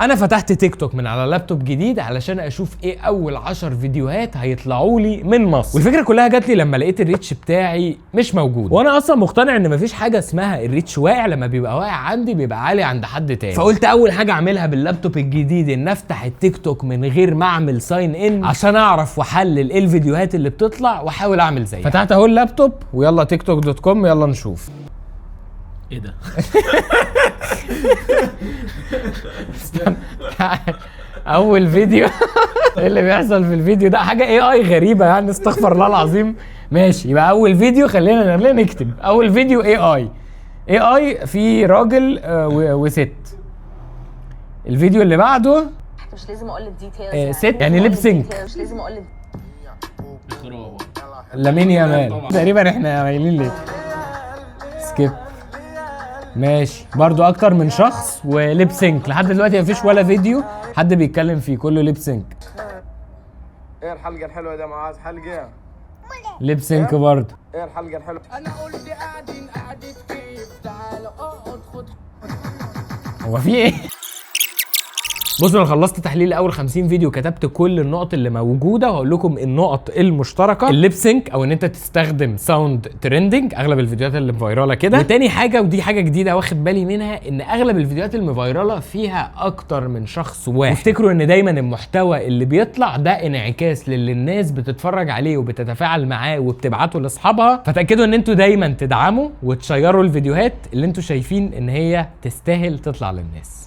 انا فتحت تيك توك من على لابتوب جديد علشان اشوف ايه اول 10 فيديوهات هيطلعوا لي من مصر، والفكره كلها جات لي لما لقيت الريتش بتاعي مش موجود، وانا اصلا مقتنع ان مفيش حاجه اسمها الريتش واقع، لما بيبقى واقع عندي بيبقى عالي عند حد تاني. فقلت اول حاجه اعملها باللابتوب الجديد ان افتح التيك توك من غير ما اعمل ساين ان عشان اعرف واحلل ايه الفيديوهات اللي بتطلع واحاول اعمل زيها. فتحت اهو اللابتوب ويلا تيك توك دوت كوم، يلا نشوف ايه ده؟ اول فيديو ايه اللي بيحصل في الفيديو ده؟ حاجه اي غريبه يعني، استغفر الله العظيم. ماشي، يبقى اول فيديو خلينا نكتب اول فيديو اي في راجل وست. الفيديو اللي بعده مش لازم اقول الديتيلز ست يعني ليب سينك، مش لازم اقول لامين يامال تقريبا. احنا قايلين ليه سكيب. ماشي، برضو اكتر من شخص وليب سينك. لحد دلوقتي مفيش ولا فيديو حد بيتكلم فيه، كله ليب سينك. ايه الحلقه الحلوه ده معاذ؟ حلقه ليب سينك برضو. ايه الحلقه الحلوه؟ انا قلت قاعدين قعدة كيف، تعالوا اقعد خد. هو في ايه؟ بصوا، انا خلصت تحليل اول 50 فيديو، كتبت كل النقط اللي موجوده وهقول لكم النقط المشتركه. الليب سينك او ان انت تستخدم ساوند ترندنج، اغلب الفيديوهات اللي مفيراله كده. وتاني حاجه ودي حاجه جديده واخد بالي منها، ان اغلب الفيديوهات المفيراله فيها اكتر من شخص واحد. وافتكروا ان دايما المحتوى اللي بيطلع ده انعكاس للي الناس بتتفرج عليه وبتتفاعل معاه وبتبعته لاصحابها. فتاكدوا ان انتوا دايما تدعموا وتشيروا الفيديوهات اللي انتوا شايفين ان هي تستاهل تطلع للناس.